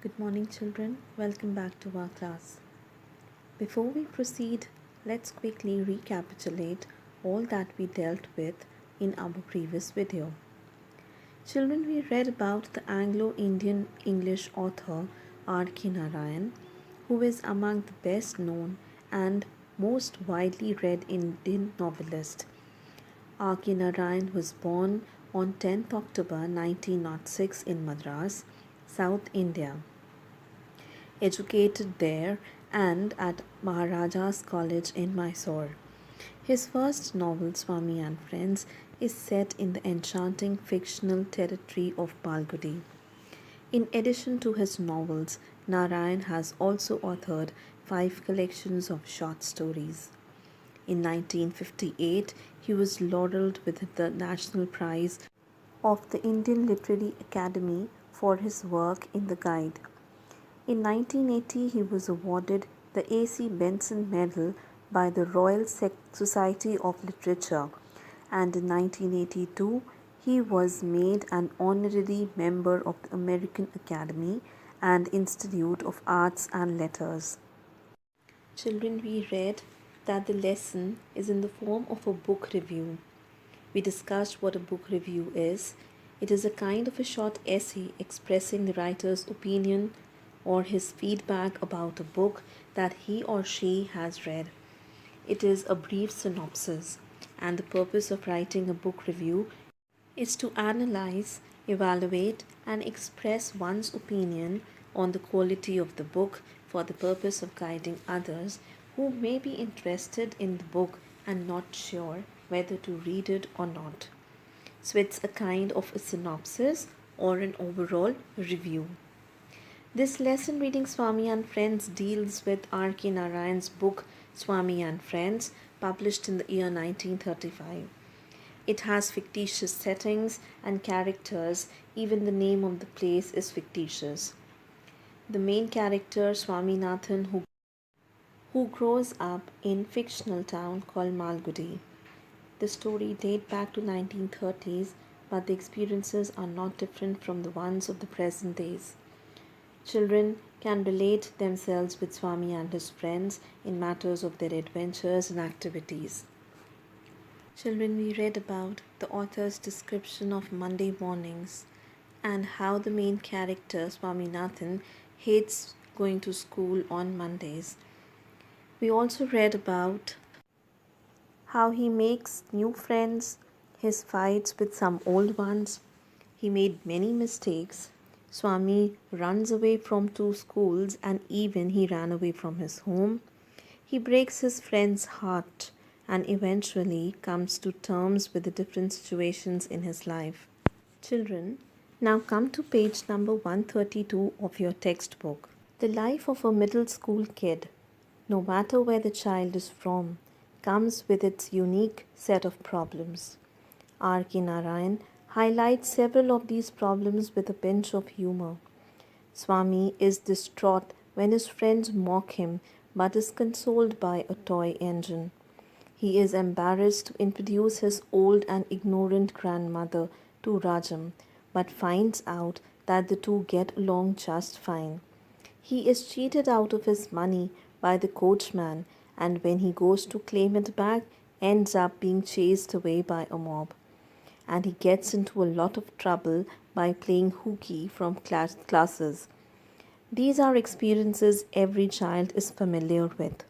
Good morning, children. Welcome back to our class. Before we proceed, let's quickly recapitulate all that we dealt with in our previous video. Children, we read about the Anglo-Indian English author R.K. Narayan, who is among the best known and most widely read Indian novelists. R.K. Narayan was born on 10th October 1906 in Madras, South India. Educated there and at Maharaja's College in Mysore. His first novel, Swami and Friends, is set in the enchanting fictional territory of Balgudi. In addition to his novels, Narayan has also authored 5 collections of short stories. In 1958, he was lauded with the National Prize of the Indian Literary Academy for his work in The Guide. In 1980, he was awarded the A.C. Benson Medal by the Royal Society of Literature, and in 1982, he was made an honorary member of the American Academy and Institute of Arts and Letters. Children, we read that the lesson is in the form of a book review. We discussed what a book review is. It is a kind of a short essay expressing the writer's opinion or his feedback about a book that he or she has read. It is a brief synopsis, and the purpose of writing a book review is to analyze, evaluate, and express one's opinion on the quality of the book for the purpose of guiding others who may be interested in the book and not sure whether to read it or not. So it's a kind of a synopsis or an overall review. This lesson reading Swami and Friends deals with R.K. Narayan's book Swami and Friends, published in the year 1935. It has fictitious settings and characters, even the name of the place is fictitious. The main character, Swaminathan, who grows up in fictional town called Malgudi. The story dates back to 1930s, but the experiences are not different from the ones of the present days. Children can relate themselves with Swami and his friends in matters of their adventures and activities. Children, we read about the author's description of Monday mornings and how the main character, Swaminathan, hates going to school on Mondays. We also read about how he makes new friends, his fights with some old ones. He made many mistakes. Swami runs away from 2 schools, and even he ran away from his home. He breaks his friend's heart and eventually comes to terms with the different situations in his life. Children, now come to page number 132 of your textbook. The life of a middle school kid, no matter where the child is from, comes with its unique set of problems. R.K. Narayan highlights several of these problems with a pinch of humor. Swami is distraught when his friends mock him but is consoled by a toy engine. He is embarrassed to introduce his old and ignorant grandmother to Rajam but finds out that the two get along just fine. He is cheated out of his money by the coachman, and when he goes to claim it back, ends up being chased away by a mob. And he gets into a lot of trouble by playing hooky from classes. These are experiences every child is familiar with.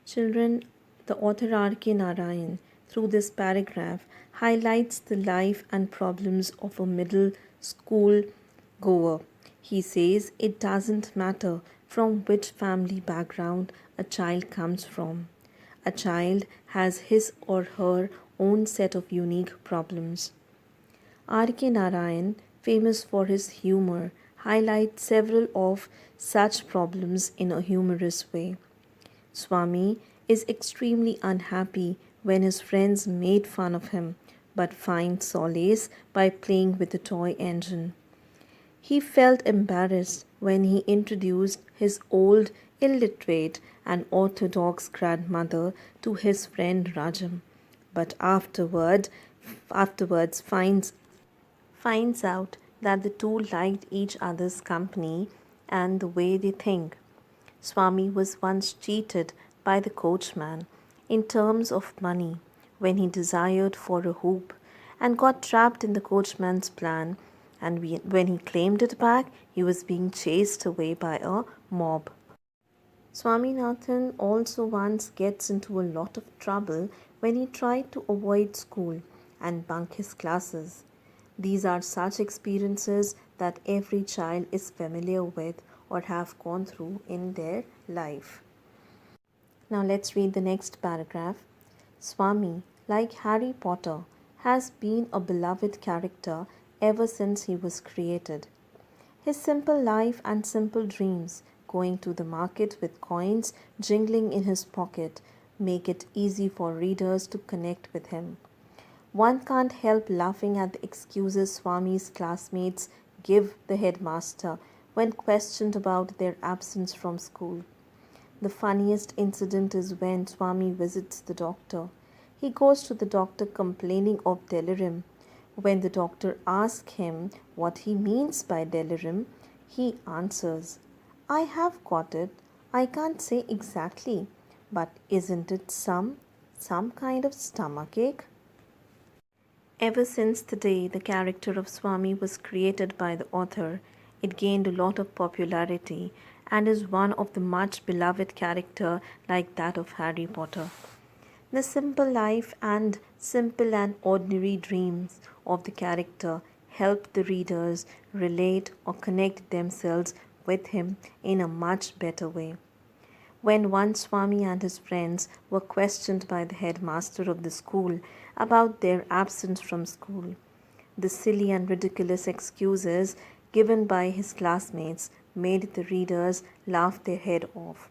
Children, the author R.K. Narayan, through this paragraph, highlights the life and problems of a middle school goer. He says it doesn't matter from which family background a child comes from. A child has his or her own set of unique problems. R.K. Narayan, famous for his humor, highlights several of such problems in a humorous way. Swami is extremely unhappy when his friends made fun of him, but finds solace by playing with the toy engine. He felt embarrassed when he introduced his old, illiterate, and orthodox grandmother to his friend Rajam, but afterwards finds out that the two liked each other's company and the way they think. Swami was once cheated by the coachman in terms of money when he desired for a hoop and got trapped in the coachman's plan, and when he claimed it back, he was being chased away by a mob. Swaminathan also once gets into a lot of trouble when he tried to avoid school and bunk his classes. These are such experiences that every child is familiar with or have gone through in their life. Now let's read the next paragraph. Swami, like Harry Potter, has been a beloved character ever since he was created. His simple life and simple dreams, going to the market with coins jingling in his pocket, make it easy for readers to connect with him. One can't help laughing at the excuses Swami's classmates give the headmaster when questioned about their absence from school. The funniest incident is when Swami visits the doctor. He goes to the doctor complaining of delirium. When the doctor asks him what he means by delirium, he answers, I have got it. I can't say exactly, but isn't it some kind of stomachache? Ever since the day the character of Swami was created by the author, it gained a lot of popularity and is one of the much beloved character like that of Harry Potter. The simple life and simple and ordinary dreams of the character help the readers relate or connect themselves with him in a much better way. When once Swami and his friends were questioned by the headmaster of the school about their absence from school, the silly and ridiculous excuses given by his classmates made the readers laugh their head off.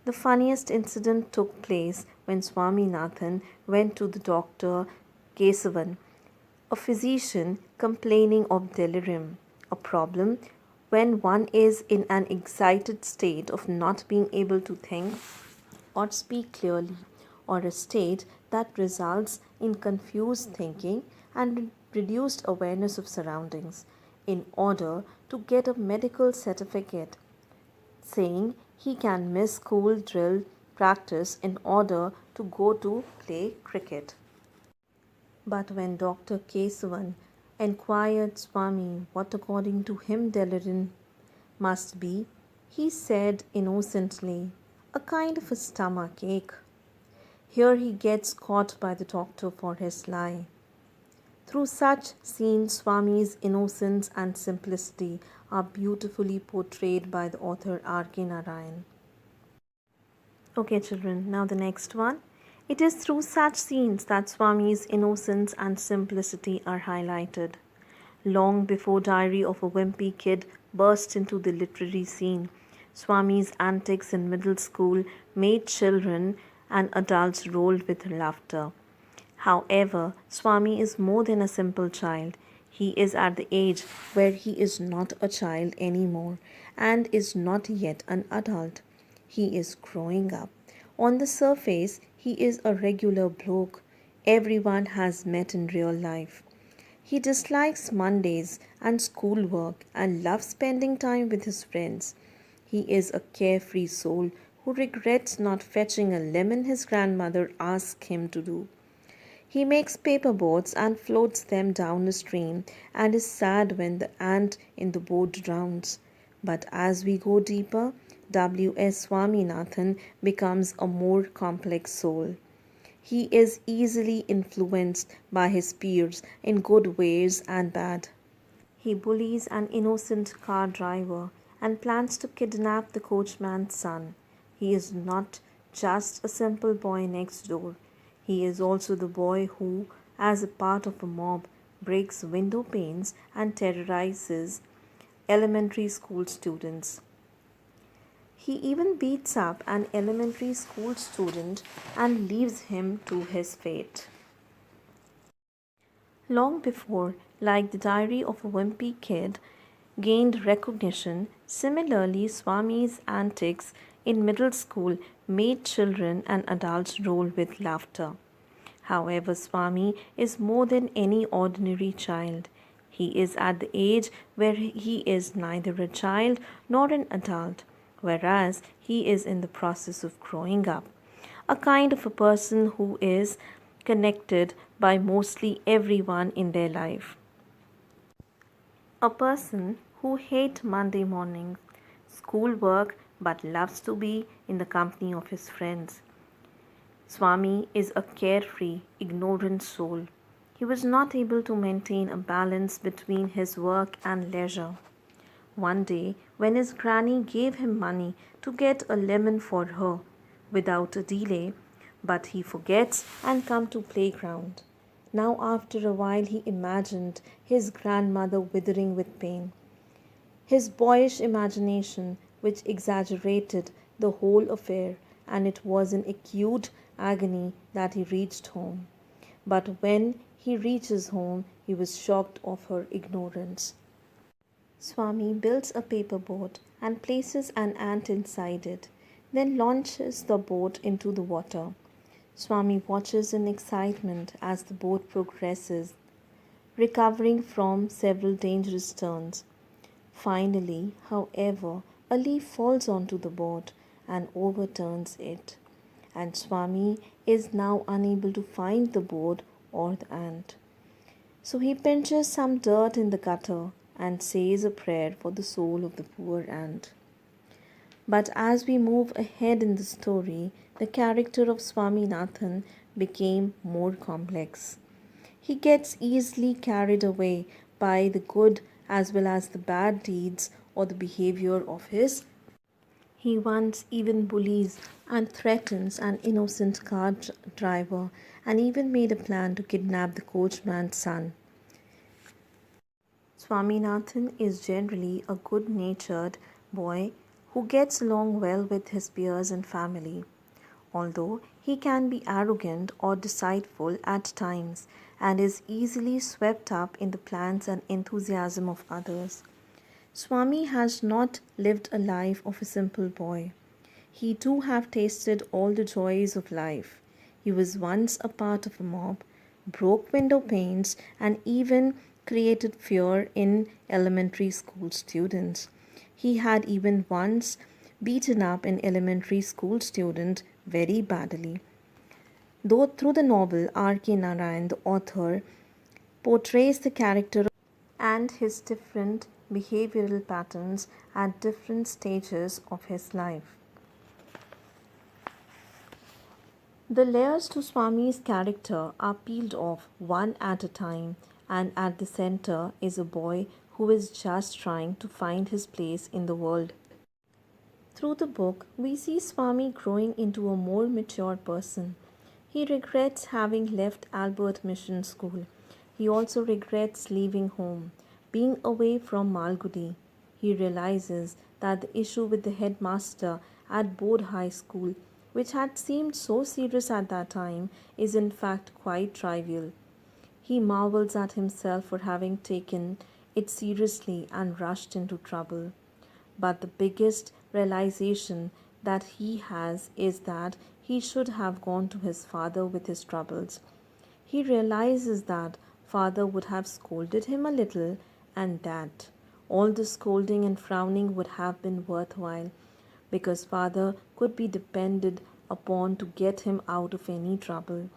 The funniest incident took place when Swaminathan went to the doctor Kesavan, a physician, complaining of delirium, a problem when one is in an excited state of not being able to think or speak clearly, or a state that results in confused thinking and reduced awareness of surroundings, in order to get a medical certificate saying he can miss school drill practice in order to go to play cricket. But when Dr. Kesavan enquired Swami what according to him delirium must be, he said innocently, a kind of a stomach ache. Here he gets caught by the doctor for his lie. Through such scenes, Swami's innocence and simplicity are beautifully portrayed by the author R.K. Narayan. Okay, children, now the next one. It is through such scenes that Swami's innocence and simplicity are highlighted. Long before Diary of a Wimpy Kid burst into the literary scene, Swami's antics in middle school made children and adults roll with laughter. However, Swami is more than a simple child. He is at the age where he is not a child anymore and is not yet an adult. He is growing up. On the surface, he is a regular bloke everyone has met in real life. He dislikes Mondays and schoolwork and loves spending time with his friends. He is a carefree soul who regrets not fetching a lemon his grandmother asked him to do. He makes paper boats and floats them down a stream and is sad when the ant in the boat drowns. But as we go deeper, W.S. Swaminathan becomes a more complex soul. He is easily influenced by his peers in good ways and bad. He bullies an innocent car driver and plans to kidnap the coachman's son. He is not just a simple boy next door. He is also the boy who, as a part of a mob, breaks window panes and terrorizes elementary school students. He even beats up an elementary school student and leaves him to his fate. Long before, like the Diary of a Wimpy Kid gained recognition, similarly Swami's antics in middle school made children and adults roll with laughter. However, Swami is more than any ordinary child. He is at the age where he is neither a child nor an adult, whereas he is in the process of growing up. A kind of a person who is connected by mostly everyone in their life. A person who hates Monday morning schoolwork but loves to be in the company of his friends. Swami is a carefree, ignorant soul. He was not able to maintain a balance between his work and leisure. One day, when his granny gave him money to get a lemon for her without a delay, but he forgets and come to playground. Now after a while he imagined his grandmother withering with pain. His boyish imagination, which exaggerated the whole affair, and it was in acute agony that he reached home. But when he reaches home, he was shocked of her ignorance. Swami builds a paper boat and places an ant inside it, then launches the boat into the water. Swami watches in excitement as the boat progresses, recovering from several dangerous turns. Finally, however, a leaf falls onto the boat and overturns it, and Swami is now unable to find the boat or the ant. So he pinches some dirt in the gutter and says a prayer for the soul of the poor ant. But as we move ahead in the story, the character of Swaminathan became more complex. He gets easily carried away by the good as well as the bad deeds or the behavior of his. He once even bullies and threatens an innocent car driver and even made a plan to kidnap the coachman's son. Swaminathan is generally a good natured boy who gets along well with his peers and family, although he can be arrogant or deceitful at times and is easily swept up in the plans and enthusiasm of others. Swami has not lived a life of a simple boy. He too have tasted all the joys of life. He was once a part of a mob, broke window panes, and even created fear in elementary school students. He had even once beaten up an elementary school student very badly. Though through the novel, R.K. Narayan, the author, portrays the character and his different behavioral patterns at different stages of his life. The layers to Swami's character are peeled off one at a time, and at the center is a boy who is just trying to find his place in the world. Through the book, we see Swami growing into a more mature person. He regrets having left Albert Mission School. He also regrets leaving home, being away from Malgudi. He realizes that the issue with the headmaster at Bodh High School, which had seemed so serious at that time, is in fact quite trivial. He marvels at himself for having taken it seriously and rushed into trouble. But the biggest realization that he has is that he should have gone to his father with his troubles. He realizes that father would have scolded him a little and that all the scolding and frowning would have been worthwhile because father could be depended upon to get him out of any trouble.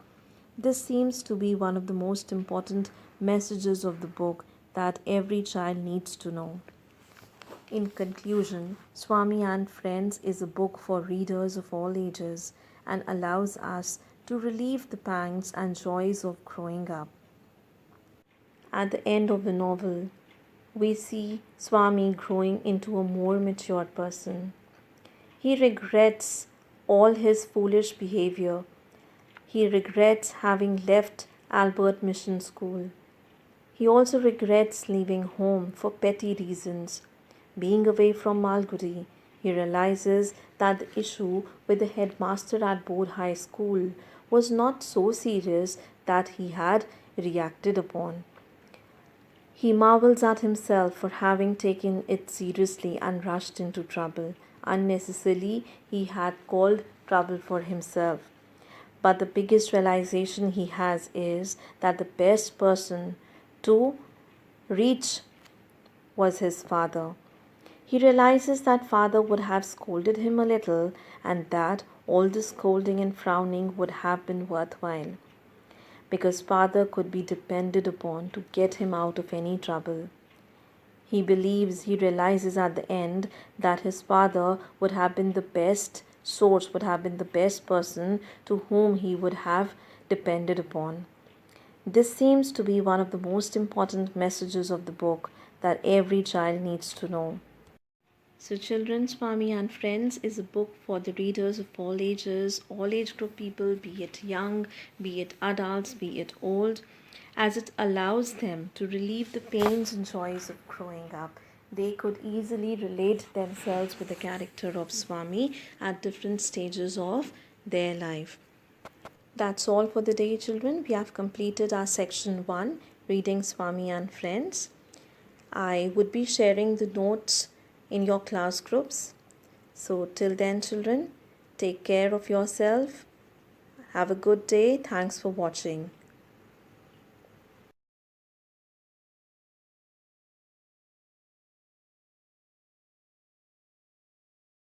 This seems to be one of the most important messages of the book that every child needs to know. In conclusion, Swami and Friends is a book for readers of all ages and allows us to relieve the pangs and joys of growing up. At the end of the novel, we see Swami growing into a more mature person. He regrets all his foolish behavior. He regrets having left Albert Mission School. He also regrets leaving home for petty reasons. Being away from Malgudi, he realizes that the issue with the headmaster at Bodh High School was not so serious that he had reacted upon. He marvels at himself for having taken it seriously and rushed into trouble. Unnecessarily, he had called trouble for himself. But the biggest realization he has is that the best person to reach was his father. He realizes that father would have scolded him a little and that all the scolding and frowning would have been worthwhile because father could be depended upon to get him out of any trouble. He realizes at the end that his father would have been the best source, would have been the best person to whom he would have depended upon. This seems to be one of the most important messages of the book that every child needs to know. So, Children, Swami and Friends is a book for the readers of all ages, all age group people, be it young, be it adults, be it old, as it allows them to relieve the pains and joys of growing up. They could easily relate themselves with the character of Swami at different stages of their life. That's all for the day, children. We have completed our section 1, Reading Swami and Friends. I would be sharing the notes in your class groups. So till then, children, take care of yourself. Have a good day. Thanks for watching.